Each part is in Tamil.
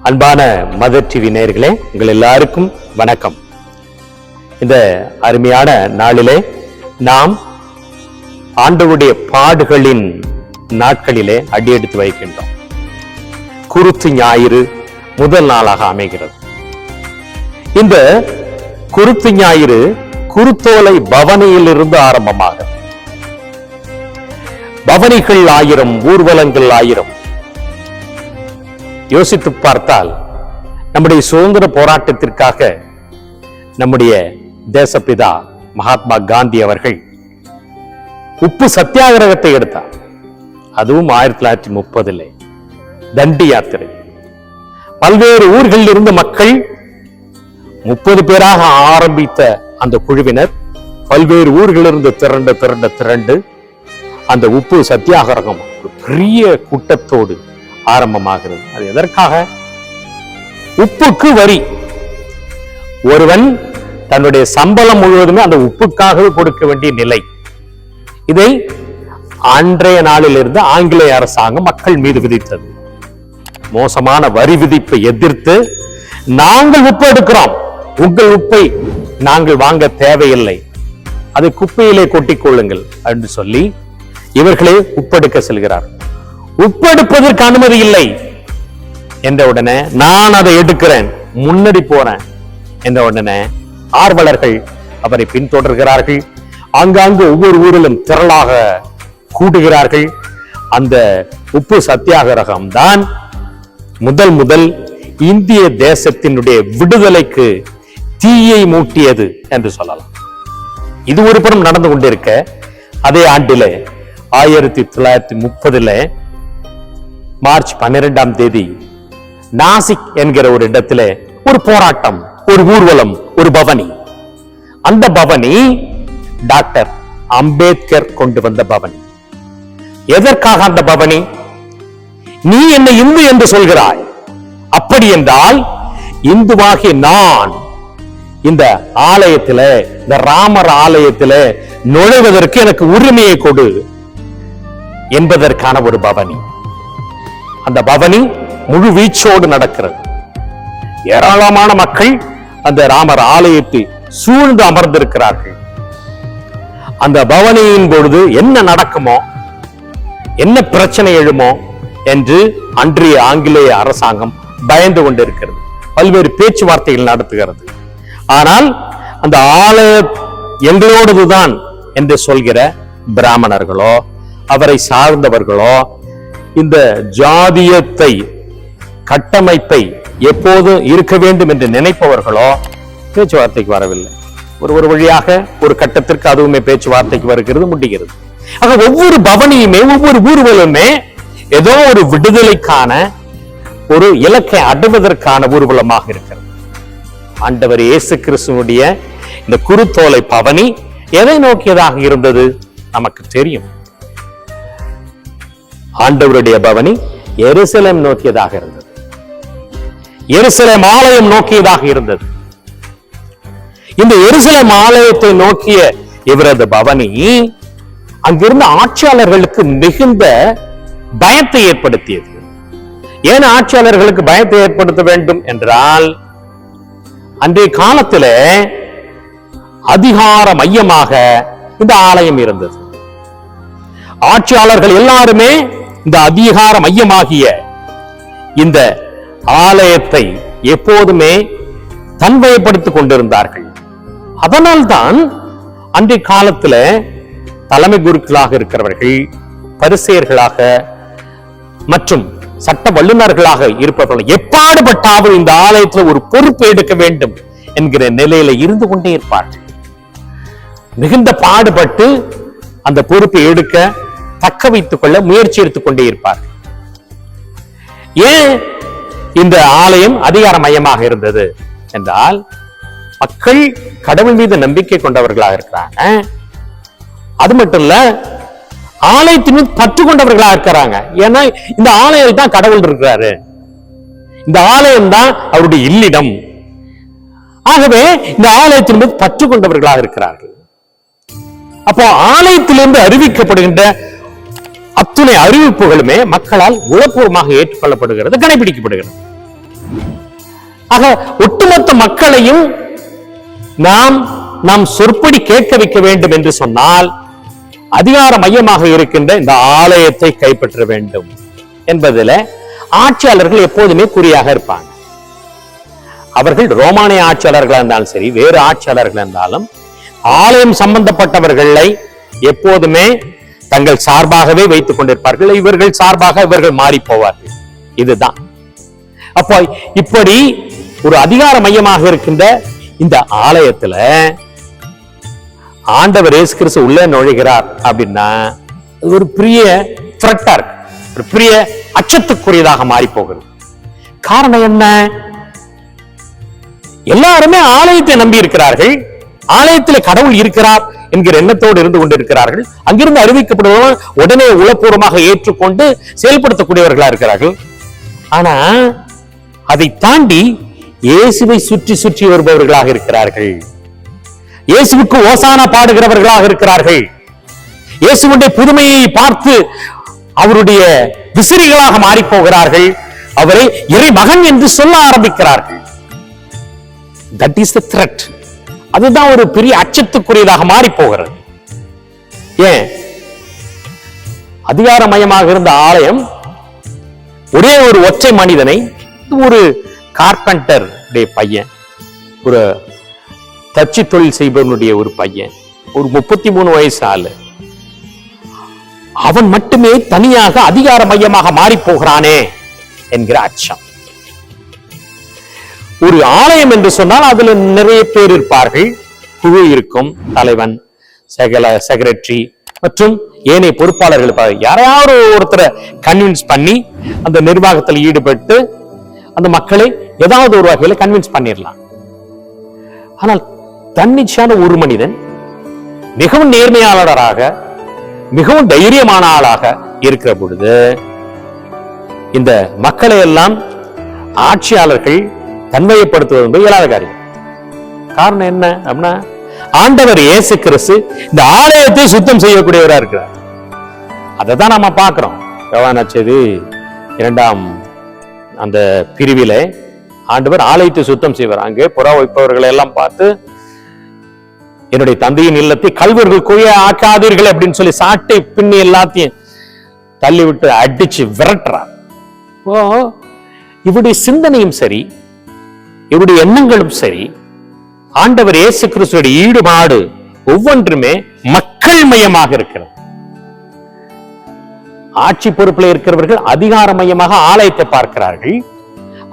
அன்பான மதர் டிவி நேயர்களே, உங்கள் எல்லாருக்கும் வணக்கம். இந்த அருமையான நாளிலே நாம் ஆண்டவருடைய பாடுகளின் நாட்களிலே அடியெடுத்து வைக்கின்றோம். குருத்து ஞாயிறு முதல் நாளாக அமைகிறது. இந்த குருத்து ஞாயிறு குருத்தோலை பவனியில் இருந்து ஆரம்பமாக பவனிகள் 1000, ஊர்வலங்கள் 1000. யோசித்து பார்த்தால் நம்முடைய சுதந்திர போராட்டத்திற்காக நம்முடைய தேசப்பிதா மகாத்மா காந்தி அவர்கள் உப்பு சத்தியாகிரகத்தை எடுத்தார். அதுவும் 1930 தண்டி யாத்திரை. பல்வேறு ஊர்களில் இருந்த மக்கள் 30 பேராக ஆரம்பித்த அந்த குழுவினர் பல்வேறு ஊர்களிலிருந்து திரண்டு அந்த உப்பு சத்தியாகிரகம் ஒரு பெரிய கூட்டத்தோடு ஆரம்பமாகிறது. அது எதற்காக? உப்புக்கு வரி. ஒருவன் தன்னுடைய சம்பளம் முழுவதுமே அந்த உப்புக்காகவே கொடுக்க வேண்டிய நிலை. இதை அன்றைய நாளிலிருந்து ஆங்கிலேய அரசாங்கம் மக்கள் மீது விதித்தது. மோசமான வரி விதிப்பை எதிர்த்து, நாங்கள் உப்பு எடுக்கிறோம், உங்கள் உப்பை நாங்கள் வாங்க தேவையில்லை, அதை குப்பையிலே கொட்டிக் கொள்ளுங்கள் என்று சொல்லி இவர்களே உப்பெடுக்க செல்கிறார். உப்பெடுப்பதற்கு அனுமதி இல்லை என்ற உடனே நான் அதை எடுக்கிறேன், முன்னாடி போறேன் என்ற உடனே ஆர்வலர்கள் அவரை பின்தொடர்கிறார்கள். ஆங்காங்கு ஒவ்வொரு ஊரிலும் திரளாக கூடுகிறார்கள். அந்த உப்பு சத்தியாகிரகம் தான் முதல் இந்திய தேசத்தினுடைய விடுதலைக்கு தீயை மூட்டியது என்று சொல்லலாம். இது ஒரு புறம் நடந்து கொண்டிருக்க, அதே ஆண்டிலே 1930 மார்ச் 12ஆம் தேதி நாசிக் என்கிற ஒரு இடத்திலே ஒரு போராட்டம், ஒரு ஊர்வலம், ஒரு பவனி. அந்த பவனி டாக்டர் அம்பேத்கர் கொண்டு வந்த பவனி. எதற்காக அந்த பவனி? நீ என்னை இந்து என்று சொல்கிறாய், அப்படி என்றால் இந்துவாகி நான் இந்த ஆலயத்தில, இந்த ராமர் ஆலயத்தில நுழைவதற்கு எனக்கு உரிமையை கொடு என்பதற்கான ஒரு பவனி. அந்த பவனி முழு வீச்சோடு நடக்கிறது. ஏராளமான மக்கள் அந்த ராமர் ஆலயத்தை சூழ்ந்து அமர்ந்திருக்கிறார்கள். அந்த பவனியின் பொழுது என்ன நடக்குமோ, என்ன பிரச்சனை எழுமோ என்று அன்றைய ஆங்கிலேய அரசாங்கம் பயந்து கொண்டிருக்கிறது. பல்வேறு பேச்சுவார்த்தைகள் நடத்துகிறது. ஆனால் அந்த ஆலய எங்களோடுதான் என்று சொல்கிற பிராமணர்களோ அவரை சார்ந்தவர்களோ இந்த ஜாதியத்தை கட்டமைப்பை எப்போது இருக்க வேண்டும் என்று நினைப்பவர்களோ பேச்சுவார்த்தைக்கு வரவில்லை. ஒரு வழியாக ஒரு கட்டத்திற்கு அதுவுமே பேச்சுவார்த்தைக்கு வருகிறது, முடிகிறது. ஆக ஒவ்வொரு பவனியுமே, ஒவ்வொரு ஊர்வலமே ஏதோ ஒரு விடுதலைக்கான ஒரு இலக்கை அடைவதற்கான ஊர்வலமாக இருக்கிறது. ஆண்டவர் இயேசு கிறிஸ்துவுடைய இந்த குருத்தோலை பவனி எதை நோக்கியதாக இருந்தது நமக்கு தெரியும். ஆண்டவருடைய பவனி எருசலேம் நோக்கியதாக இருந்தது. எருசலேம் ஆலயம் நோக்கியதாக இருந்தது. இந்த எருசலேம் ஆலயத்தை நோக்கிய இவரது பவனி அங்கிருந்த ஆட்சியாளர்களுக்கு மிகுந்த பயத்தை ஏற்படுத்தியது. ஏன் ஆட்சியாளர்களுக்கு பயத்தை ஏற்படுத்த வேண்டும் என்றால், அன்றைய காலத்தில் அதிகார மையமாக இந்த ஆலயம் இருந்தது. ஆட்சியாளர்கள் எல்லாருமே இந்த அதிகார மையமாகிய இந்த ஆலயத்தை எப்போதுமே தன்வயப்படுத்திக் கொண்டிருந்தார்கள். அதனால்தான் அன்றைய காலத்தில் தலைமை குருக்களாக இருக்கிறவர்கள், பரிசேயர்களாக மற்றும் சட்ட வல்லுநர்களாக இருப்பவர்கள் எப்பாடுபட்டாவது இந்த ஆலயத்தில் ஒரு பொறுப்பு எடுக்க வேண்டும் என்கிற நிலையில இருந்து கொண்டே இருப்பார்கள். மிகுந்த பாடுபட்டு அந்த பொறுப்பை எடுக்க, தக்க வைத்துக் கொள்ள முயற்சி எடுத்துக் கொண்டே இருப்பார்கள். ஏன் இந்த ஆலயம் அதிகார மையமாக இருந்தது என்றால், மக்கள் கடவுள் மீது நம்பிக்கை கொண்டவர்களாக இருக்கிறாங்க. அது மட்டும் இல்ல, ஆலயத்தின் மீது பற்று கொண்டவர்களாக இருக்கிறாங்க. ஏன்னா இந்த ஆலயம் தான் கடவுள் இருக்கிறாரு, இந்த ஆலயம் தான் அவருடைய இல்லிடம். ஆகவே இந்த ஆலயத்தின் மீது பற்று கொண்டவர்களாக இருக்கிறார்கள். அப்போ ஆலயத்திலிருந்து அறிவிக்கப்படுகின்ற அத்துணை அறிவிப்புகளுமே மக்களால் உளப்பூர்வமாக ஏற்றுக்கொள்ளப்படுகிறது, கடைபிடிக்கப்படுகிறது. ஆக ஒட்டுமொத்த மக்களையும் நாம் சொற்படி கேட்க வைக்க வேண்டும் என்று சொன்னால் அதிகார மையமாக இருக்கின்ற இந்த ஆலயத்தை கைப்பற்ற வேண்டும் என்பதில் ஆட்சியாளர்கள் எப்போதுமே குறியாக இருப்பாங்க. அவர்கள் ரோமானிய ஆட்சியாளர்களாக இருந்தாலும் சரி, வேறு ஆட்சியாளர்கள் இருந்தாலும் ஆலயம் சம்பந்தப்பட்டவர்களை எப்போதுமே தங்கள் சார்பாகவே வைத்துக் கொண்டிருப்பார்கள். இவர்கள் சார்பாக இவர்கள் மாறி போவார்கள். இதுதான். அப்போ இப்படி ஒரு அதிகார மையமாக இருக்கின்ற இந்த ஆலயத்துல ஆண்டவர் இயேசு கிறிஸ்து உள்ளே நுழைகிறார் அப்படின்னா ஒரு பெரிய த்ரெட்டா இருக்கு, ஒரு பெரிய அச்சத்துக்குரியதாக மாறி போகிறது. காரணம் என்ன? எல்லாருமே ஆலயத்தை நம்பி இருக்கிறார்கள். ஆலயத்தில் கடவுள் இருக்கிறார் என்கிற எண்ணத்தோடு இருந்து கொண்டிருக்கிறார்கள். அங்கிருந்து அறிவிக்கப்படுபவர்கள் உடனே உளப்பூர்வமாக ஏற்றுக்கொண்டு செயல்படுத்தக்கூடியவர்களா இருக்கிறார்கள். ஆனா அதை தாண்டி இயேசுவை சுற்றி சுற்றி வருபவர்களாக இருக்கிறார்கள். இயேசுவுக்கு ஓசானா பாடுகிறவர்களாக இருக்கிறார்கள். இயேசுவுடைய புதுமையை பார்த்து அவருடைய விசிறிகளாக மாறி போகிறார்கள். அவரை இறை மகன் என்று சொல்ல ஆரம்பிக்கிறார்கள். That is the threat. அதுதான் ஒரு பெரிய அச்சத்துக்குரியதாக மாறி போகிறது. ஏன்? அதிகாரமயமாக இருந்த ஆலயம் ஒரே ஒரு ஒற்றை மனிதனை, ஒரு கார்பெண்டர் பையன், ஒரு தச்சு தொழில் செய்பவனுடைய ஒரு பையன், ஒரு 33 வயசு ஆளு, அவன் மட்டுமே தனியாக அதிகார மையமாக மாறி போகிறானே என்கிற அச்சம். ஒரு ஆலயம் என்று சொன்னால் அதுல நிறைய பேர் இருப்பார்கள். குழு இருக்கும், தலைவன், செக்ரட்டரி மற்றும் ஏனைய பொறுப்பாளர்கள் இருப்பார்கள். யாராவது ஒருத்தரை கன்வின்ஸ் பண்ணி அந்த நிர்வாகத்தில் ஈடுபட்டு அந்த மக்களை ஏதாவது ஒரு வகையில கன்வின்ஸ் பண்ணிடலாம். ஆனால் தன்னிச்சையான ஒரு மனிதன் மிகவும் நேர்மையாளராக, மிகவும் தைரியமான ஆளாக இருக்கிற பொழுது இந்த மக்களை எல்லாம் ஆட்சியாளர்கள் தன்மையப்படுத்துவது இயலாத காரியம். காரணம் என்ன அப்படின்னா, ஆண்டவர் இயேசு கிறிஸ்து இந்த ஆலயத்தை சுத்தம் செய்யக்கூடியவராக இருக்கிறார். அதை தான் நாம பார்க்கிறோம். யோவான் நற்செய்தி 2ஆம் அந்த பிரிவிலே ஆண்டவர் ஆலயத்தை சுத்தம் செய்வார். அங்கே புறா வைப்பவர்களை எல்லாம் பார்த்து, என்னுடைய தந்தையின் இல்லத்தை கல்வர்கள் குய ஆக்காதீர்கள் அப்படின்னு சொல்லி சாட்டை பின்னி எல்லாத்தையும் தள்ளி விட்டு அடிச்சு விரட்டுறார். இவருடைய சிந்தனையும் சரி, இவருடைய எண்ணங்களும் சரி, ஆண்டவர் இயேசு கிறிஸ்துவோட ஈடுபாடு ஒவ்வொன்றுமே மக்கள் மையமாக இருக்கிறது. ஆட்சி பொறுப்பில் இருக்கிறவர்கள் அதிகார மையமாக ஆலயத்தை பார்க்கிறார்கள்.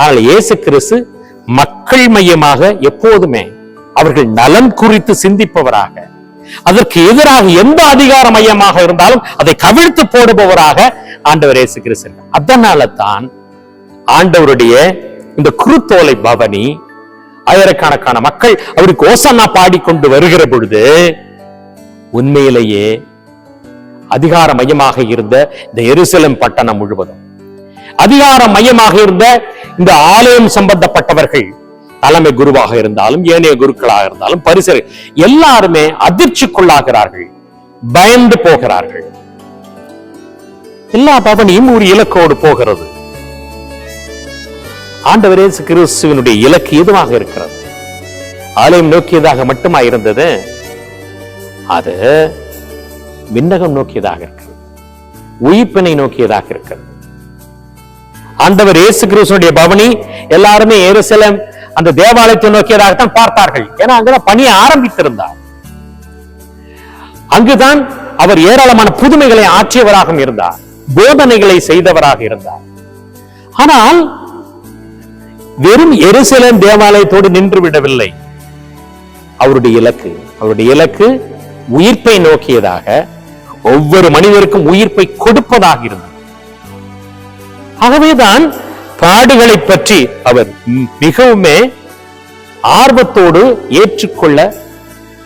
ஆனால் இயேசு கிறிஸ்து மக்கள் மையமாக எப்போதுமே அவர்கள் நலன் குறித்து சிந்திப்பவராக, அதற்கு எதிராக எந்த அதிகார மையமாக இருந்தாலும் அதை கவிழ்த்து போடுபவராக ஆண்டவர் இயேசு கிறிஸ்து. அதனால தான் ஆண்டவருடைய இந்த குருத்தோலை பவனி ஆயிரக்கணக்கான மக்கள் அவருக்கு ஓசன்னா பாடிக்கொண்டு வருகிற பொழுது உண்மையிலேயே அதிகார மையமாக இருந்த இந்த எருசலேம் பட்டணம் முழுவதும், அதிகார மையமாக இருந்த இந்த ஆலயம் சம்பந்தப்பட்டவர்கள், தலைமை குருவாக இருந்தாலும் ஏனைய குருக்களாக இருந்தாலும் பரிசர் எல்லாருமே அதிர்ச்சிக்குள்ளாகிறார்கள், பயந்து போகிறார்கள். எல்லா பவனியும் ஒரு இலக்கோடு போகிறது. ஆண்டவர் இயேசு கிறிஸ்துவினுடைய இலக்கு எதுவாக இருக்கிறது? ஆலயம் நோக்கியதாக மட்டுமா இருந்தது? அது விண்ணகம் நோக்கியதாக இருக்கிறது, உயிர்ப்பினை நோக்கியதாக இருக்கிறது. ஆண்டவர் இயேசு கிறிஸ்துவினுடைய பவனி எல்லாருமே எருசலேம் அந்த தேவாலயத்தை நோக்கியதாகத்தான் பார்த்தார்கள். ஏன்னா அங்கதான் பணியை ஆரம்பித்திருந்தார். அங்குதான் அவர் ஏராளமான புதுமைகளை ஆற்றியவராக இருந்தார், போதனைகளை செய்தவராக இருந்தார். ஆனால் வெறும் எருசலேம் தேவாலயத்தோடு நின்று விடவில்லை. அவருடைய இலக்கு உயிர்ப்பை நோக்கியதாக, ஒவ்வொரு மனிதருக்கும் உயிர்ப்பை கொடுப்பதாக இருந்தது. ஆகவேதான் பாடுகளை பற்றி அவர் மிகவும் ஆர்வத்தோடு ஏற்றுக்கொள்ள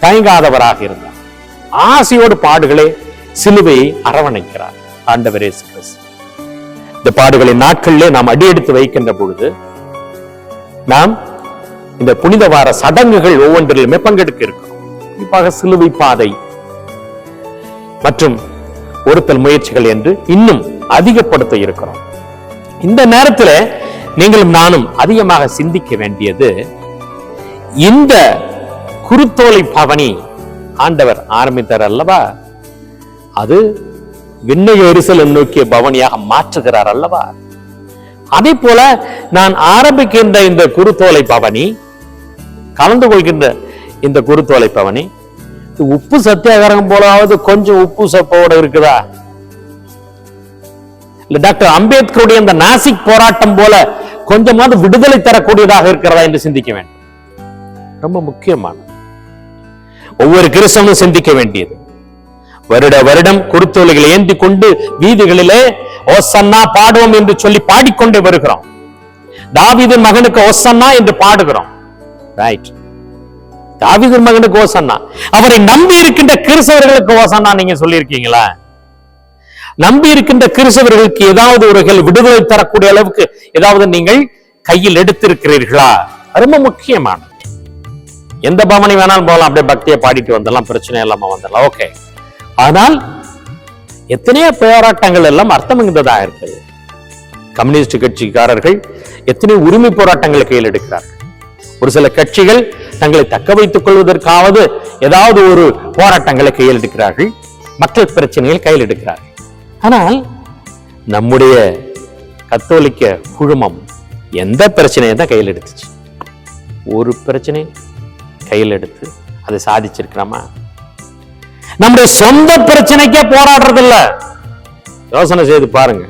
தயங்காதவராக இருந்தார். ஆசையோடு பாடுகளை, சிலுவையை அரவணைக்கிறார் ஆண்டவர் இயேசு கிறிஸ்து. இந்த பாடுகளின் நாட்களிலே நாம் அடியெடுத்து வைக்கின்ற பொழுது நாம் இந்த புனித வார சடங்குகள் ஒவ்வொன்றிலுமே பங்கெடுக்க இருக்கிறோம். குறிப்பாக சிலுவை பாதை மற்றும் ஒருத்தல் முயற்சிகள் என்று இன்னும் அதிகப்படுத்த இருக்கிறோம். இந்த நேரத்தில் நீங்களும் நானும் அதிகமாக சிந்திக்க வேண்டியது, இந்த குருத்தோலை பவனி ஆண்டவர் ஆரம்பித்தார் அல்லவா, அது விண்ணக எரிசல் நோக்கிய பவனியாக மாற்றுகிறார் அல்லவா. அதே போல நான் ஆரம்பிக்கின்ற இந்த குருத்தோலை பவனி, கலந்து கொள்கின்ற இந்த குருத்தோலை பவனி உப்பு சத்தியாகிரகம் போலாவது கொஞ்சம் உப்பு சப்போட இருக்குதா? இல்ல டாக்டர் அம்பேத்கருடைய அந்த நாசிக் போராட்டம் போல கொஞ்சமாவது விடுதலை தரக்கூடியதாக இருக்கிறதா என்று சிந்திக்க வேண்டும். ரொம்ப முக்கியமான ஒவ்வொரு கிறிஸ்தவனும் சிந்திக்க வேண்டியது. வருட வருடம் குருத்தோலைகளை ஏந்தி கொண்டு வீதிகளிலே ஓசன்னா பாடுவோம் என்று சொல்லி பாடிக்கொண்டே வருகிறோம். தாவீதின் மகனுக்கு ஓசன்னா என்று பாடுகிறோம். ரைட், தாவீதின் மகனுக்கு ஓசன்னா. அவரை நம்பி இருக்கின்ற கிறிஸ்தவர்களுக்கு ஓசன்னா நீங்க சொல்லி இருக்கீங்களா? நம்பி இருக்கின்ற கிறிஸ்தவர்களுக்கு ஏதாவது ஒரு விடுதலை தரக்கூடிய அளவுக்கு ஏதாவது நீங்கள் கையில் எடுத்திருக்கிறீர்களா? ரொம்ப முக்கியமான. எந்த பவனி வேணாலும் போகலாம், அப்படியே பக்தியை பாடிட்டு வந்துடலாம், பிரச்சனை இல்லாம வந்துடலாம், ஓகே. ஆனால் எத்தனையோ போராட்டங்கள் எல்லாம் அர்த்தம் மிகுந்ததாக இருக்குது. கம்யூனிஸ்ட் கட்சிக்காரர்கள் எத்தனையோ உரிமை போராட்டங்களை கையில் எடுக்கிறார்கள். ஒரு சில கட்சிகள் தங்களை தக்க வைத்துக் கொள்வதற்காவது ஏதாவது ஒரு போராட்டங்களை கையில் எடுக்கிறார்கள், மக்கள் பிரச்சனைகள் கையில் எடுக்கிறார்கள். ஆனால் நம்முடைய கத்தோலிக்க குழுமம் எந்த பிரச்சனையை தான் கையில் எடுத்துச்சு? ஒரு பிரச்சனை கையில் எடுத்து அதை சாதிச்சிருக்கிறோமா? நம்முடைய சொந்த பிரச்சனைக்கே போராடுறது இல்ல. யோசனை செய்து பாருங்க.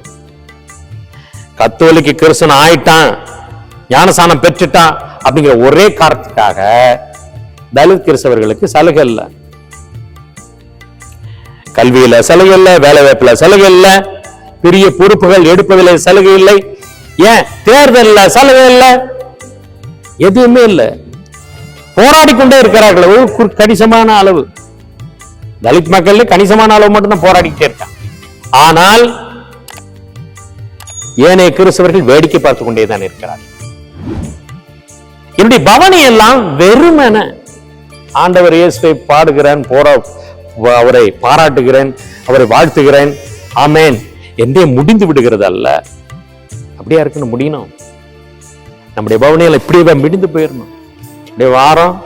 கத்தோலிக்க கிறிஸ்தவன் ஆயிட்டான், ஞானசானம் பெற்றுட்டான் அப்படிங்கிற ஒரே காரணத்துக்காக தலித் கிறிஸ்தவர்களுக்கு சலுகை இல்லை, கல்வியில சலுகை இல்லை, வேலை வாய்ப்புல சலுகை இல்லை, பெரிய பொறுப்புகள் எடுப்பதில் சலுகை இல்லை, ஏன் தேர்தல்ல சலுகை இல்லை, எதுவுமே இல்லை. போராடி கொண்டே இருக்கிறார்கள். கணிசமான அளவு தலித் மக்கள் கணிசமான அளவு மட்டும்தான் போராடிக்கிட்டே இருக்காங்க. ஆனால் ஏனைய கிறிஸ்தவர்கள் வேடிக்கை பார்த்து கொண்டேதான் இருக்கிறார்கள். என்னுடைய பவனி எல்லாம் வெறுமென ஆண்டவர் இயேசுவை பாடுகிறேன், அவரை பாராட்டுகிறேன், அவரை வாழ்த்துகிறேன், ஆமேன் என்றே முடிந்து விடுகிறது அல்ல. அப்படியா இருக்குன்னு முடியணும். நம்முடைய பவனியில் இப்படியே முடிந்து போயிடணும். அப்படியே வாரம்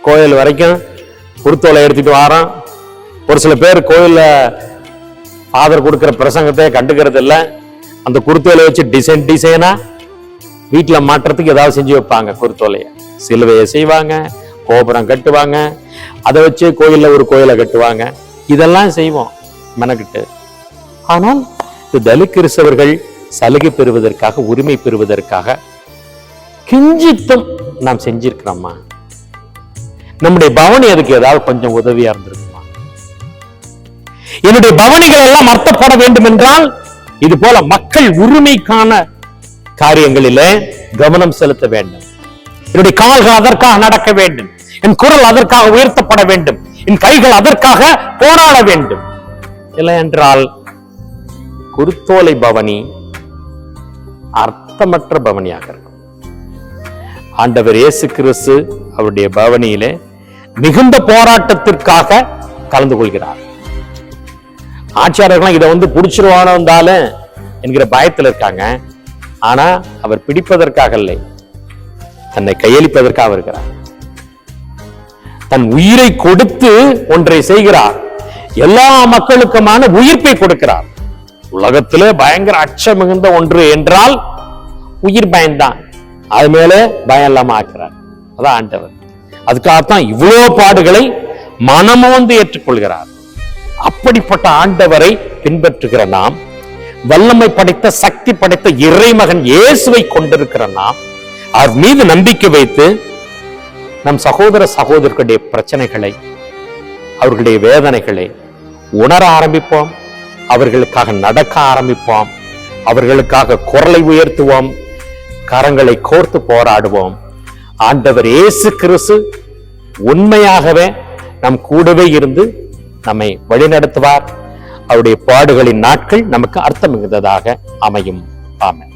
கோயில் வரைக்கும் குருத்தோலை எடுத்துட்டு வாரம். ஒரு சில பேர் கோயில்ல ஆதரவு கொடுக்கிற பிரசங்கத்தை கண்டுக்கிறது இல்லை. அந்த குருத்தோலை வச்சு டிசைனா வீட்டுல மாற்றத்துக்கு ஏதாவது செஞ்சு வைப்பாங்க. குருத்தோலைய சிலுவையை செய்வாங்க, கோபுரம் கட்டுவாங்க, அதை வச்சு கோயில்ல ஒரு கோயிலை கட்டுவாங்க. இதெல்லாம் செய்வோம் மெனக்கிட்டு. ஆனால் இது தலித் கிறிஸ்தவர்கள் சலுகை பெறுவதற்காக, உரிமை பெறுவதற்காக கிஞ்சித்தும் நாம் செஞ்சிருக்கிறோமா? நம்முடைய பவனி அதுக்கு ஏதாவது கொஞ்சம் உதவியா இருந்திருக்குமா? என்னுடைய பவனிகள் எல்லாம் அர்த்தப்பட வேண்டும் என்றால் இது போல மக்கள் உரிமைக்கான காரியங்களிலே கவனம் செலுத்த வேண்டும். என்னுடைய கால்கள் அதற்காக நடக்க வேண்டும், என் குரல் அதற்காக உயர்த்தப்பட வேண்டும், என் கைகள் அதற்காக போராட வேண்டும். இல்லை என்றால் குருத்தோலை பவனி அர்த்தமற்ற பவனியாக இருக்கும். ஆண்டவர் இயேசு கிறிஸ்து அவருடைய பவனியிலே மிகுந்த போராட்டத்திற்காக கலந்து கொள்கிறார். ஆட்சியாளர்கள் இதை புடிச்சிருவானோ இருந்தாலும் என்கிற பயத்தில் இருக்காங்க. ஆனா அவர் பிடிப்பதற்காக இல்லை, தன்னை கையளிப்பதற்காக இருக்கிறார். தன் உயிரை கொடுத்து ஒன்றை செய்கிறார். எல்லா மக்களுக்குமான உயிர்ப்பை கொடுக்கிறார். உலகத்திலே பயங்கர அச்சம் மிகுந்த ஒன்று என்றால் உயிர் பயம்தான். அது மேலே பயம் இல்லாம ஆக்கிறார். அதான் ஆண்டவர். அதுக்காகத்தான் இவ்வளவு பாடுகளை மனமோந்து ஏற்றுக்கொள்கிறார். அப்படிப்பட்ட ஆண்டவரை பின்பற்றுகிற நாம், வல்லமை படைத்த சக்தி படைத்த இறைமகன் இயேசுவை கொண்டிருக்கிற நாம், அவர் மீது நம்பிக்கை வைத்து நம் சகோதர சகோதரர்களுடைய பிரச்சனைகளை, அவர்களுடைய வேதனைகளை உணர ஆரம்பிப்போம். அவர்களுக்காக நடக்க ஆரம்பிப்போம். அவர்களுக்காக குரலை உயர்த்துவோம். கரங்களை கோர்த்து போராடுவோம். ஆண்டவர் இயேசு கிறிஸ்து உண்மையாகவே நம் கூடவே இருந்து நம்மை வழிநடத்துவார். அவருடைய பாடுகளின் நாட்கள் நமக்கு அர்த்தம் மிகுந்ததாக அமையும். ஆமென்.